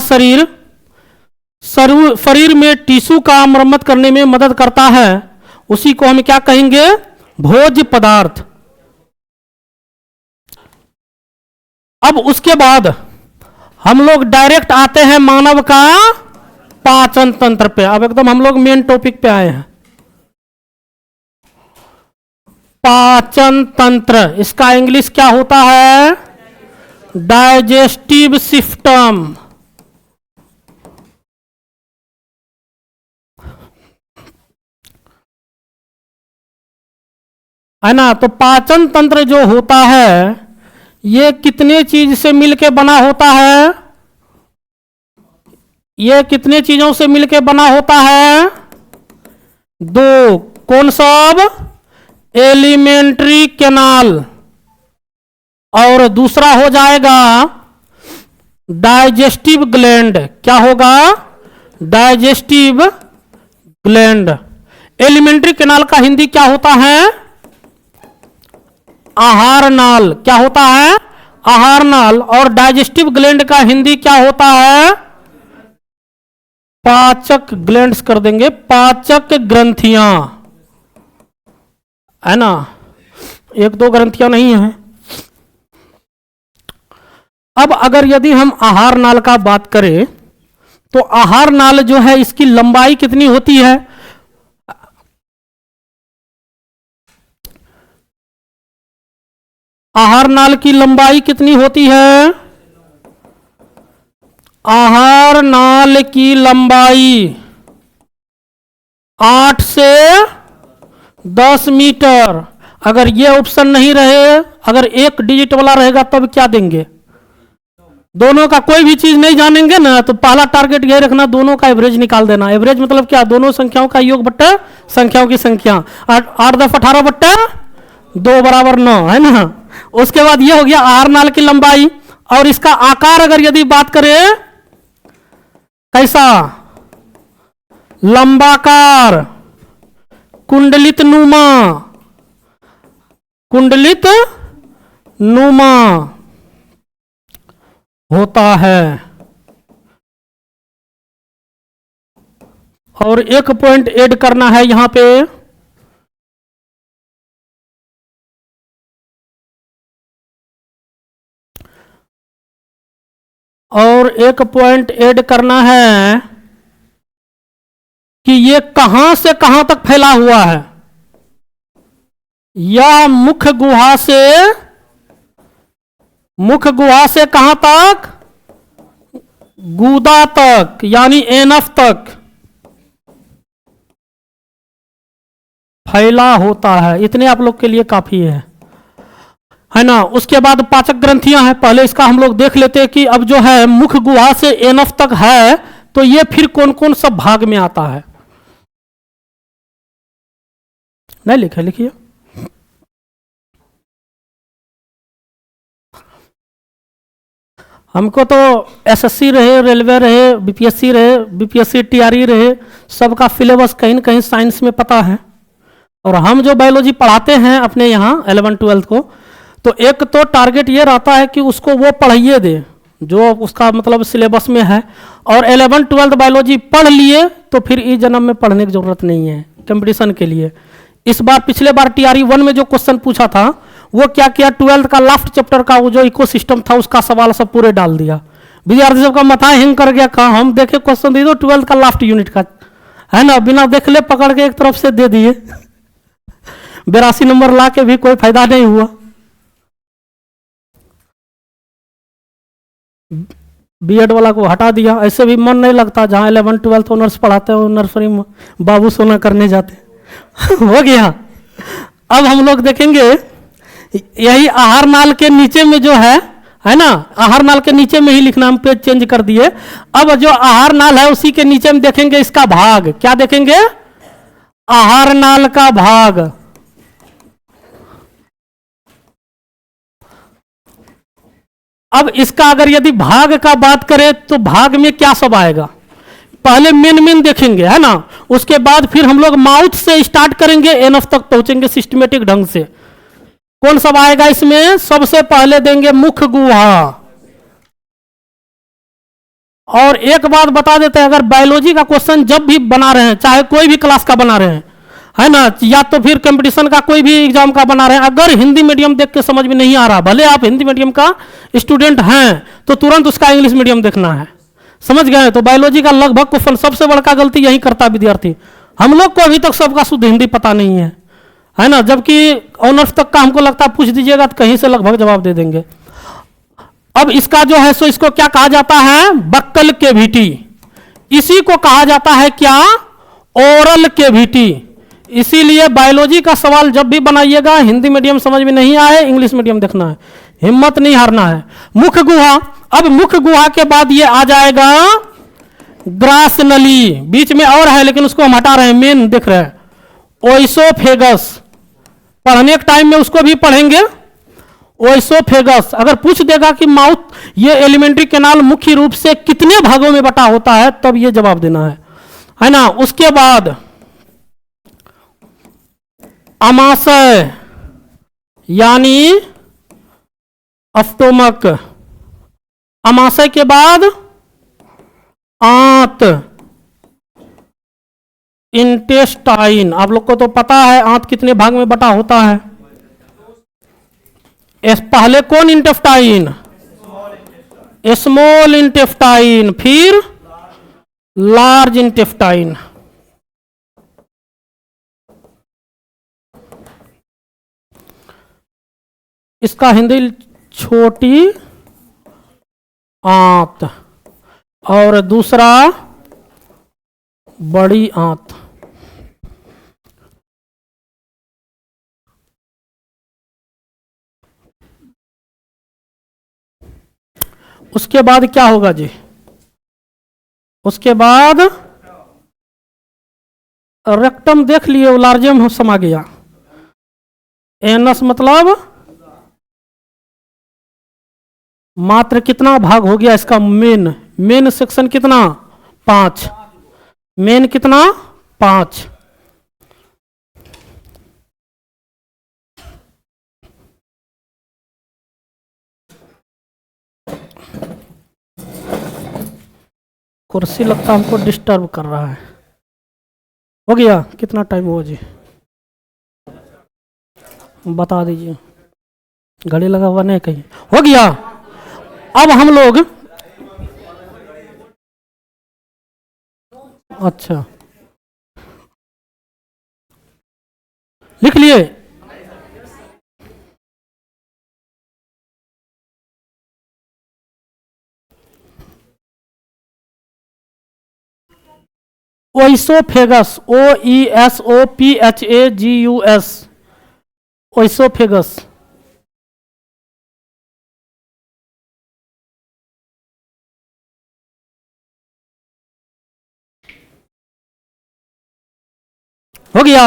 शरीर में टिश्यू का मरम्मत करने में मदद करता है, उसी को हम क्या कहेंगे, भोज्य पदार्थ। अब उसके बाद हम लोग डायरेक्ट आते हैं मानव का पाचन तंत्र पे। अब एकदम हम लोग मेन टॉपिक पे आए हैं, पाचन तंत्र। इसका इंग्लिश क्या होता है, डाइजेस्टिव सिस्टम। है ना। तो पाचन तंत्र जो होता है ये कितने चीज से मिलके बना होता है, ये कितने चीजों से मिलके बना होता है, दो कौन सब? Alimentary canal. और दूसरा हो जाएगा डाइजेस्टिव ग्लैंड। क्या होगा? Digestive gland. एलिमेंट्री कैनाल का हिंदी क्या होता है? आहार नाल। क्या होता है? आहार नाल। और डाइजेस्टिव ग्लैंड का हिंदी क्या होता है? पाचक ग्लैंड्स कर देंगे, पाचक ग्रंथियां, है ना। एक दो ग्रंथियां नहीं है। अब अगर यदि हम आहार नाल का बात करें तो आहार नाल जो है इसकी लंबाई कितनी होती है? आहार नाल की लंबाई कितनी होती है? आहार नाल की लंबाई 8 से 10 मीटर। अगर ये ऑप्शन नहीं रहे, अगर एक डिजिट वाला रहेगा तब क्या देंगे? दोनों का कोई भी चीज नहीं जानेंगे ना, तो पहला टारगेट यही रखना, दोनों का एवरेज निकाल देना। एवरेज मतलब क्या? दोनों संख्याओं का योग बट्टा संख्याओं की संख्या। 8 10 18 बट्टा 2 बराबर 9, है ना। उसके बाद ये हो गया आहार नाल की लंबाई। और इसका आकार अगर यदि बात करें, कैसा? लंबाकार, कुंडलित नुमा, कुंडलित नुमा होता है। और एक पॉइंट ऐड करना है यहां पे, और एक पॉइंट ऐड करना है कि ये कहां से कहां तक फैला हुआ है। यह मुख्य गुहा से कहां तक? गुदा तक, यानी एनफ तक फैला होता है। इतने आप लोग के लिए काफी है ना। उसके बाद पाचक ग्रंथियां हैं। पहले इसका हम लोग देख लेते हैं कि अब जो है मुख्य गुहा से एनफ तक है, तो ये फिर कौन कौन सा भाग में आता है? नहीं लिखे, लिखिए। हमको तो एसएससी रहे, रेलवे रहे, बीपीएससी रहे, बीपीएससी टीआरई रहे, सबका सिलेबस कहीं न कहीं साइंस में पता है। और हम जो बायोलॉजी पढ़ाते हैं अपने यहाँ 11 12 को, तो एक तो टारगेट ये रहता है कि उसको वो पढ़ाइए दे जो उसका मतलब सिलेबस में है। और 11 12 बायोलॉजी पढ़ लिए तो फिर इस जन्म में पढ़ने की जरूरत नहीं है कंपटीशन के लिए। इस बार पिछले बार टीआरई 1 में जो क्वेश्चन पूछा था, वो क्या किया, 12th का लास्ट चैप्टर का वो जो इकोसिस्टम था उसका सवाल सब पूरे डाल दिया। विद्यार्थी सबका माथा हैंग कर गया, कहा हम देखे क्वेश्चन दे दो 12th का लास्ट यूनिट का, है ना। बिना देख ले पकड़ के एक तरफ से दे दिए। 82 नंबर ला के भी कोई फायदा नहीं हुआ। बीएड वाला को हटा दिया, ऐसे भी मन नहीं लगता। जहां 11 12 ऑनर्स पढ़ाते हैं नर्सरी में बाबू सोना करने जाते हो गया। अब हम लोग देखेंगे यही आहार नाल के नीचे में जो है ना, आहार नाल के नीचे में ही लिखना, हम पेज चेंज कर दिए। अब जो आहार नाल है उसी के नीचे में देखेंगे इसका भाग। क्या देखेंगे? आहार नाल का भाग। अब इसका अगर यदि भाग का बात करें तो भाग में क्या सब आएगा? पहले मेन देखेंगे, है ना। उसके बाद फिर हम लोग माउथ से स्टार्ट करेंगे, एनफ तक पहुंचेंगे सिस्टमेटिक ढंग से। कौन सब आएगा इसमें? सबसे पहले देंगे मुख्य गुहा। और एक बात बता देते हैं, अगर बायोलॉजी का क्वेश्चन जब भी बना रहे हैं, चाहे कोई भी क्लास का बना रहे हैं, है ना, या तो फिर कंपटीशन का कोई भी एग्जाम का बना रहे हैं, अगर हिंदी मीडियम देख के समझ में नहीं आ रहा, भले आप हिंदी मीडियम का स्टूडेंट हैं, तो तुरंत उसका इंग्लिश मीडियम देखना है। समझ गए? तो बायोलॉजी का लगभग क्वेश्चन, सबसे बड़का गलती यही करता है विद्यार्थी। हम लोग को अभी तक सबका शुद्ध हिंदी पता नहीं है ना। जबकि ऑनर्स तक का हमको लगता है पूछ दीजिएगा तो कहीं से लगभग जवाब दे देंगे। अब इसका जो है सो इसको क्या कहा जाता है? Buccal cavity. इसी को कहा जाता है क्या? Oral cavity. इसीलिए बायोलॉजी का सवाल जब भी बनाइएगा, हिंदी मीडियम समझ में नहीं आए, इंग्लिश मीडियम देखना है, हिम्मत नहीं हारना है। मुख्य गुहा। अब मुख्य गुहा के बाद ये आ जाएगा ग्रास नली। बीच में और है लेकिन उसको हम हटा रहे हैं, मेन दिख रहे हैं, ओइसोफेगस, पढ़ने के टाइम में उसको भी पढ़ेंगे। ओइसोफेगस अगर पूछ देगा कि माउथ, ये एलिमेंट्री कैनाल मुख्य रूप से कितने भागों में बटा होता है, तब ये जवाब देना है ना। उसके बाद अमाशय यानी स्टोमक, अमाशय के बाद आंत, इंटेस्टाइन। आप लोग को तो पता है आंत कितने भाग में बटा होता है। पहले कौन इंटेस्टाइन? स्मॉल इंटेस्टाइन, फिर लार्ज इंटेस्टाइन। इसका हिंदी छोटी आंत और दूसरा बड़ी आंत। उसके बाद क्या होगा जी? उसके बाद रेक्टम देख लिए, लार्जम समा गया। एनस मतलब मात्र कितना भाग हो गया इसका? मेन सेक्शन कितना? 5। मेन कितना? 5। कुर्सी लगता हमको डिस्टर्ब कर रहा है। हो गया? कितना टाइम हुआ जी? बता दीजिए, घड़ी लगा हुआ नहीं कहीं? हो गया। अब हम लोग, अच्छा लिख लिए? Oesophagus, OESOPHAGUS, oesophagus. हो गया?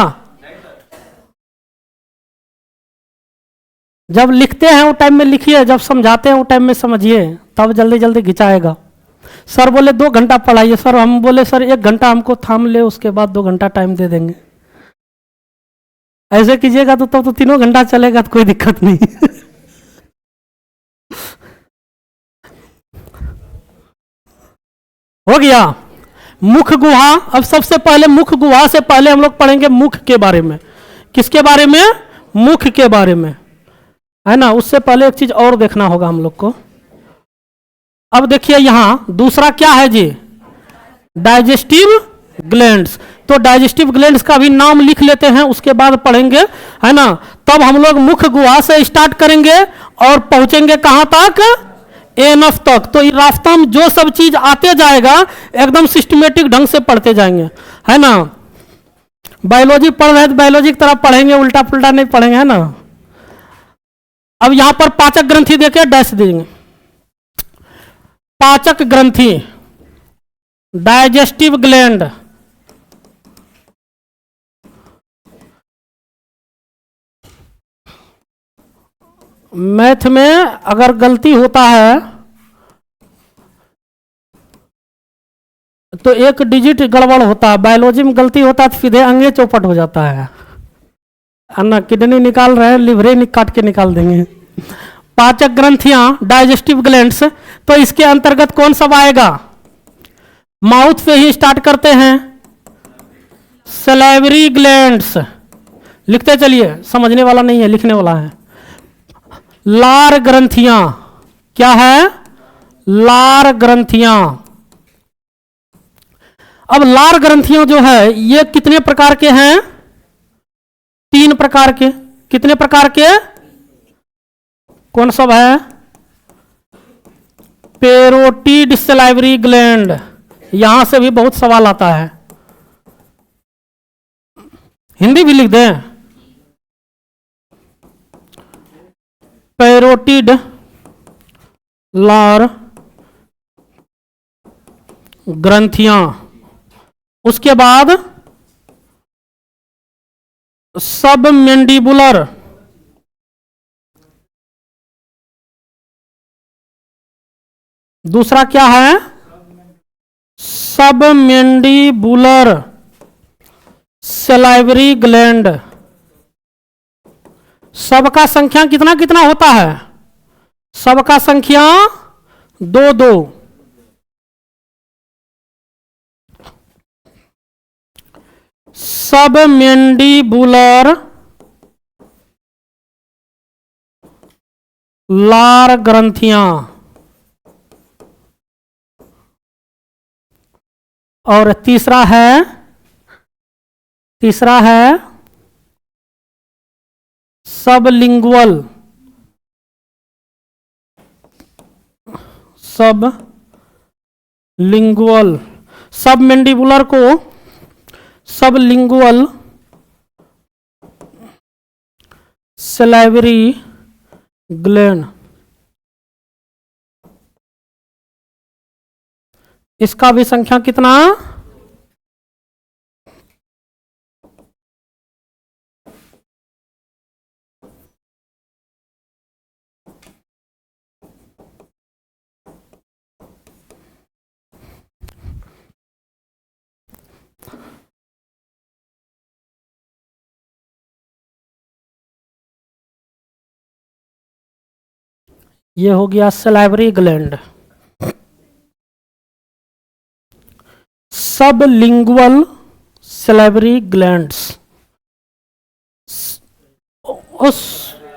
जब लिखते हैं वो टाइम में लिखिए, जब समझाते हैं वो टाइम में समझिए, तब जल्दी जल्दी घिंचाएगा। सर बोले 2 घंटा पढ़ाइए, सर हम बोले सर 1 घंटा हमको थाम ले, उसके बाद 2 घंटा टाइम दे देंगे। ऐसे कीजिएगा तो तब तो 3 घंटा चलेगा, तो कोई दिक्कत नहीं। हो गया? मुख गुहा। अब सबसे पहले मुख गुहा से पहले हम लोग पढ़ेंगे मुख के बारे में। किसके बारे में? मुख के बारे में, है ना। उससे पहले एक चीज और देखना होगा हम लोग को। अब देखिए यहां दूसरा क्या है जी? Digestive glands. तो डाइजेस्टिव ग्लैंड्स का भी नाम लिख लेते हैं, उसके बाद पढ़ेंगे, है ना। तब हम लोग मुख गुहा से स्टार्ट करेंगे और पहुंचेंगे कहां तक? एनफ तक। तो इस रास्ता में जो सब चीज आते जाएगा एकदम सिस्टमेटिक ढंग से पढ़ते जाएंगे, है ना। बायोलॉजी पढ़ रहे तो बायोलॉजी की तरह पढ़ेंगे, उल्टा पुल्टा नहीं पढ़ेंगे, है ना। अब यहां पर पाचक ग्रंथि देके डैश देंगे। पाचक ग्रंथि, डाइजेस्टिव ग्लैंड, मैथ में अगर गलती होता है तो 1 डिजिट गड़बड़ होता है, बायोलॉजी में गलती होता है तो सीधे अंगे चौपट हो जाता है। अन्ना किडनी निकाल रहे हैं, लिवरे काट के निकाल देंगे। पाचक ग्रंथियां, डाइजेस्टिव ग्लैंड्स, तो इसके अंतर्गत कौन सब आएगा? माउथ पे ही स्टार्ट करते हैं, सैलिवरी ग्लैंड्स। लिखते चलिए, समझने वाला नहीं है, लिखने वाला है। लार ग्रंथियां, क्या है? लार ग्रंथियां। अब लार ग्रंथियां जो है ये कितने प्रकार के हैं? 3 प्रकार के। कितने प्रकार के? कौन सब है? Parotid salivary gland. यहां से भी बहुत सवाल आता है, हिंदी भी लिख दें। पेरोटिड लार ग्रंथियां। उसके बाद सब मैंडिबुलर, दूसरा क्या है, सब मैंडिबुलर सलाइवरी ग्लैंड। सबका संख्या कितना कितना होता है, सबका संख्या 2 2। सब मैंडिबुलर लार ग्रंथियां, और तीसरा है सबलिंगुअल, सब मैंडिबुलर को सबलिंगुअल सलाइवरी ग्लैंड, इसका भी संख्या कितना, ये हो गया salivary gland. Sublingual salivary glands, उस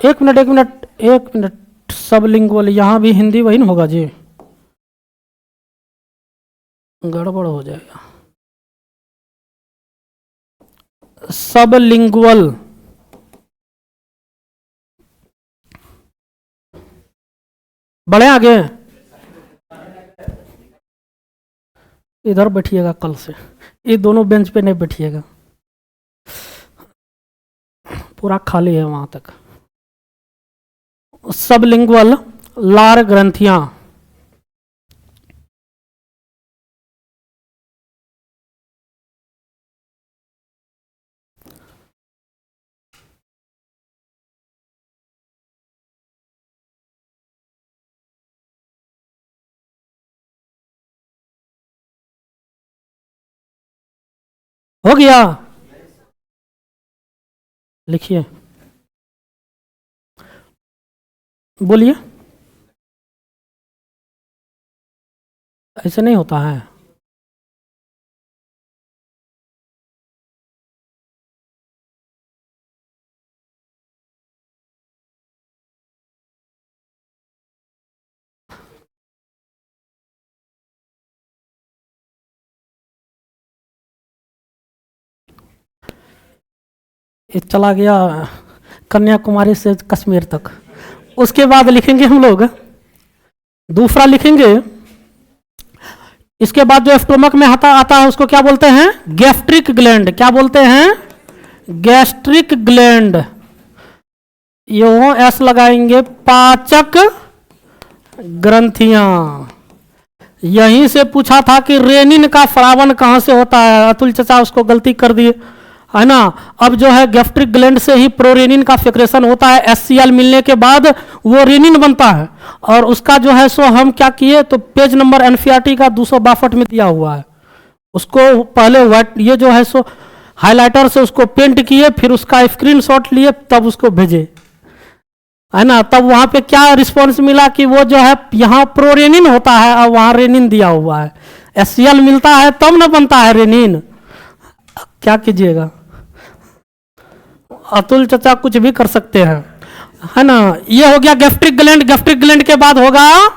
एक मिनट सबलिंगुअल, यहां भी हिंदी वही ना होगा जी, गड़बड़ हो जाएगा। सबलिंगुअल बढ़े आगे, इधर बैठिएगा कल से, ये दोनों बेंच पे नहीं बैठिएगा, पूरा खाली है वहां तक। सबलिंगुअल लार ग्रंथियां, हो गया, लिखिए, बोलिए, ऐसे नहीं होता है। ये चला गया कन्याकुमारी से कश्मीर तक। उसके बाद लिखेंगे हम लोग, दूसरा लिखेंगे, इसके बाद जो स्टोमक में आता है उसको क्या बोलते हैं, गैस्ट्रिक ग्लैंड। क्या बोलते हैं, गैस्ट्रिक ग्लैंड। यो एस लगाएंगे, पाचक ग्रंथियां। यहीं से पूछा था कि रेनिन का स्रावन कहां से होता है, अतुल चाचा उसको गलती कर दिए, है ना। अब जो है गैस्ट्रिक ग्लैंड से ही प्रोरेनिन का सेक्रेशन होता है, एचसीएल मिलने के बाद वो रेनिन बनता है। और उसका जो है सो हम क्या किए, तो पेज नंबर एनसीईआरटी का 262 में दिया हुआ है, उसको पहले व्हाइट ये जो है सो हाइलाइटर से उसको पेंट किए, फिर उसका स्क्रीनशॉट लिए, तब उसको भेजे, है ना। तब वहां पे क्या रिस्पॉन्स मिला कि वो जो है यहाँ प्रोरेनिन होता है और वहां रेनिन दिया हुआ है, एचसीएल मिलता है तब ना बनता है रेनिन। क्या कीजिएगा, अतुल चाचा कुछ भी कर सकते हैं, है ना। ये हो गया गैस्ट्रिक ग्लैंड। गैस्ट्रिक ग्लैंड के बाद होगा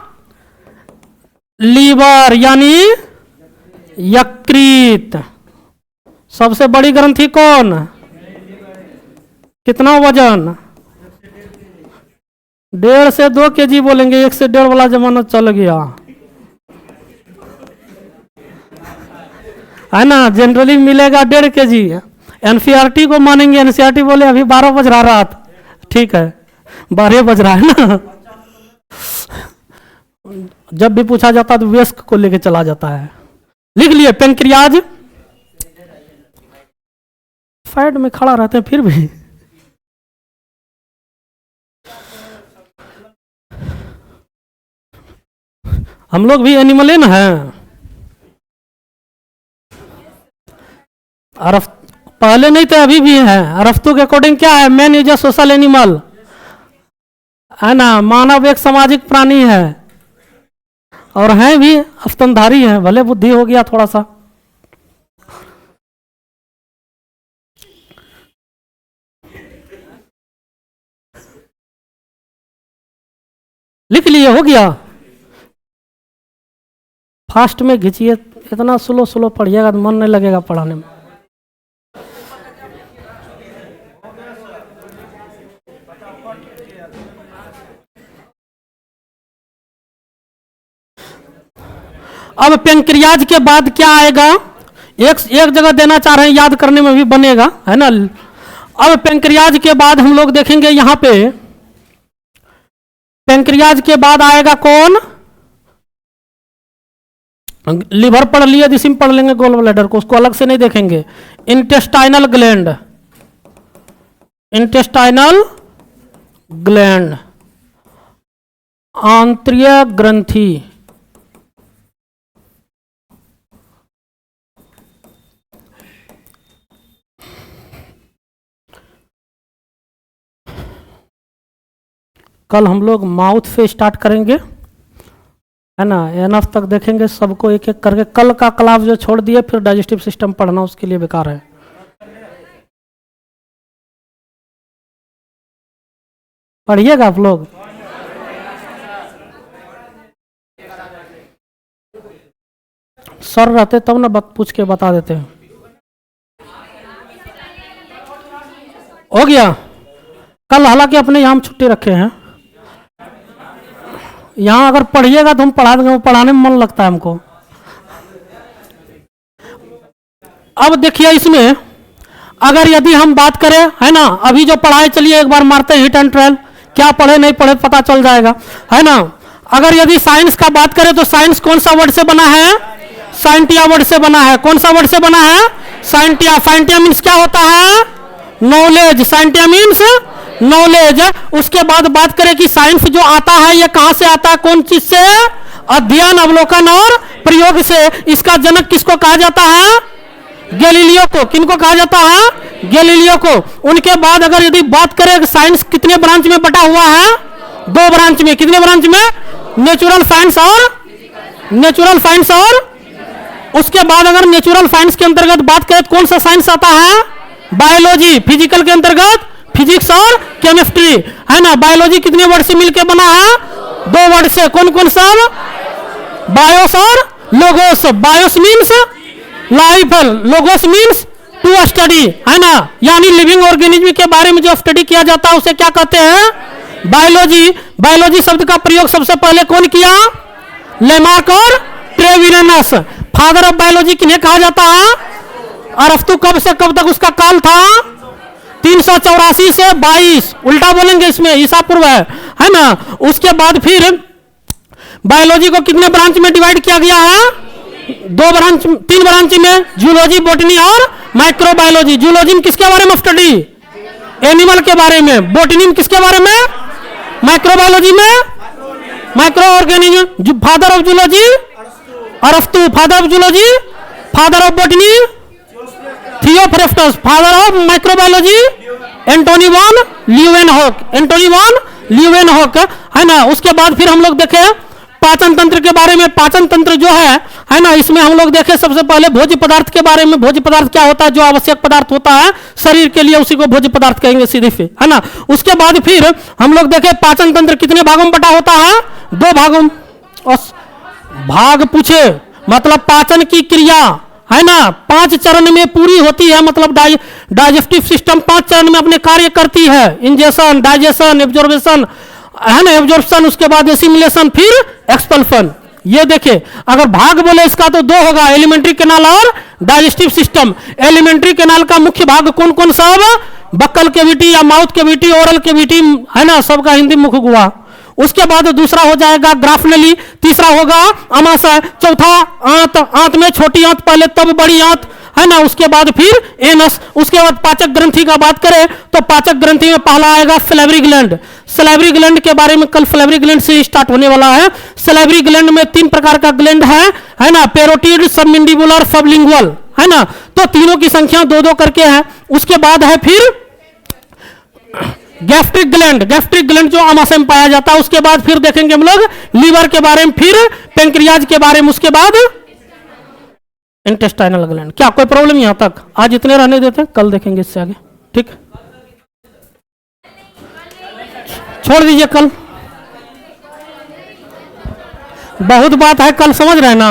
लीवर यानी यकृत। सबसे बड़ी ग्रंथि कौन, कितना वजन, 1.5 से 2 केजी बोलेंगे, 1 से 1.5 वाला जमाना चल गया, है ना। जनरली मिलेगा 1.5 केजी। एनसीईआरटी को मानेंगे, एनसीईआरटी बोले अभी 12 बज रहा रात, ठीक है 12 बज रहा है ना। जब भी पूछा जाता है तो वेस्क को लेके चला जाता है। लिख लिए, पेनक्रियाज, साइड में खड़ा रहते हैं फिर भी। हम लोग भी एनिमल न हैं। पहले नहीं थे, अभी भी है। अरस्तु के अकॉर्डिंग क्या है? Man is a social animal, है ना। मानव एक सामाजिक प्राणी है, और हैं भी स्तनधारी है, भले बुद्धि हो गया थोड़ा सा। लिख लिए? हो गया? फास्ट में खींचिए, इतना स्लो स्लो पढ़िएगा तो मन नहीं लगेगा पढ़ाने में। अब पेंक्रियाज के बाद क्या आएगा? एक जगह देना चाह रहे हैं, याद करने में भी बनेगा, है ना। अब पेंक्रियाज के बाद हम लोग देखेंगे यहां पे, पेंक्रियाज के बाद आएगा कौन? लिवर पढ़ लिए, दिसिम पढ़ लेंगे, गोल ब्लैडर को, उसको अलग से नहीं देखेंगे। इंटेस्टाइनल ग्लैंड, इंटेस्टाइनल ग्लैंड, आंतरिक ग्रंथि, कल हम लोग माउथ से स्टार्ट करेंगे, है ना। एनफ तक देखेंगे सबको एक एक करके। कल का क्लास जो छोड़ दिए, फिर डाइजेस्टिव सिस्टम पढ़ना उसके लिए बेकार है। पढ़िएगा आप लोग। सर रहते तब ना पूछ के बता देते हैं। हो गया? कल हालांकि अपने यहाँ छुट्टी रखे हैं। यहाँ अगर पढ़िएगा तो हम पढ़ा देंगे, पढ़ाने में मन लगता है हमको। अब देखिए इसमें अगर यदि हम बात करें, है ना, अभी जो पढ़ाए, चलिए एक बार मारते हैं हिट एंड ट्रायल, क्या पढ़े नहीं पढ़े पता चल जाएगा, है ना। अगर यदि साइंस का बात करें तो साइंस कौन सा वर्ड से बना है? साइंटिया वर्ड से बना है। कौन सा वर्ड से बना है? साइंटिया। साइंटिया मीन्स क्या होता है? नॉलेज। Scientia means knowledge. उसके बाद बात करें कि साइंस जो आता है ये कहां से आता है? कौन चीज से? अध्ययन, अवलोकन और प्रयोग से। इसका जनक किसको कहा जाता है? गैलीलियो को। किनको कहा जाता है? गैलीलियो को। उनके बाद अगर यदि बात करें साइंस कितने ब्रांच में बटा हुआ है? 2 ब्रांच में। कितने ब्रांच में? नेचुरल साइंस और उसके बाद अगर नेचुरल साइंस के अंतर्गत बात करें तो कौन सा साइंस आता है? बायोलॉजी। फिजिकल के अंतर्गत फिजिक्स और केमिस्ट्री, है ना। बायोलॉजी कितने वर्ड से मिलकर बना है? 2 वर्ड से। कौन कौन सा? बायोस और logos. Bios means life, logos means to study, है ना। यानी लिविंग ऑर्गेनिज्म के बारे में जो स्टडी किया जाता है उसे क्या कहते हैं? बायोलॉजी। बायोलॉजी शब्द का प्रयोग सबसे पहले कौन किया? लेमार्क और ट्रेविनस। फादर ऑफ बायोलॉजी किन्हें कहा जाता है? अरस्तु। कब से कब तक उसका काल था? 384 से 22, उल्टा बोलेंगे इसमें, ईसा पूर्व है ना। उसके बाद फिर बायोलॉजी को कितने ब्रांच में डिवाइड किया गया है? 3 ब्रांच में, जूलॉजी, बॉटनी और माइक्रोबायोलॉजी। जूलॉजी में किसके बारे में स्टडी? एनिमल के बारे में। बॉटनी में किसके बारे में? माइक्रोबायोलॉजी में micro organism. Father of zoology अरस्तु। Father of zoology, father of botany Theophrastus. Father of microbiology Antonie van Leeuwenhoek. Antonie van Leeuwenhoek, है ना। उसके बाद फिर हम लोग देखे पाचन तंत्र के बारे में। पाचन तंत्र जो है ना, इसमें हम लोग देखे सबसे पहले भोज्य पदार्थ के बारे में। भोज्य पदार्थ क्या होता है? जो आवश्यक पदार्थ होता है शरीर के लिए, उसी को भोज्य पदार्थ कहेंगे सीधे से, है ना। उसके बाद फिर हम लोग देखे पाचन तंत्र कितने भागों में बटा होता है? 2 भागों। और भाग पूछे मतलब पाचन की क्रिया, है ना, 5 चरण में पूरी होती है। मतलब डाइजेस्टिव सिस्टम 5 चरण में अपने कार्य करती है। इंजेशन, डाइजेशन, एब्जॉर्बेशन, है ना, एब्जॉर्प्शन, उसके बाद एसिमिलेशन, फिर एक्सपल्शन। ये देखिए अगर भाग बोले इसका तो 2 होगा, एलिमेंट्री कैनाल और डाइजेस्टिव सिस्टम। एलिमेंट्री कैनाल का मुख्य भाग कौन कौन सा? बक्कल कैविटी या माउथ कैविटी, ओरल कैविटी, है ना, सबका हिंदी मुख हुआ। उसके बाद दूसरा हो जाएगा ग्राफनली, तीसरा होगा अमाशय, चौथा आंत, आंत में छोटी आंत पहले तब बड़ी आंत, है ना, उसके बाद फिर एनस, उसके बाद पाचक ग्रंथि का बात करें तो पाचक ग्रंथि में पहला आएगा सलेवरी ग्लैंड। सलेवरी ग्लैंड के बारे में कल सलेवरी ग्लैंड से स्टार्ट होने वाला है। सलेवरी ग्लैंड में 3 प्रकार का ग्लैंड है ना, पेरोटिड, सबमिंडिबुलर, सबलिंगुअल, है ना, तो तीनों की संख्या 2-2 करके है। उसके बाद है फिर गैस्ट्रिक ग्लैंड, गैस्ट्रिक ग्लैंड जो अमाशय में पाया जाता है। उसके बाद फिर देखेंगे हम लोग लीवर के बारे में, फिर पेंक्रियाज के बारे में, उसके बाद इंटेस्टाइनल ग्लैंड। क्या कोई प्रॉब्लम यहां तक? आज इतने रहने देते हैं, कल देखेंगे इससे आगे, ठीक, छोड़ दीजिए कल, बहुत बात है, कल समझ रहे हैं ना।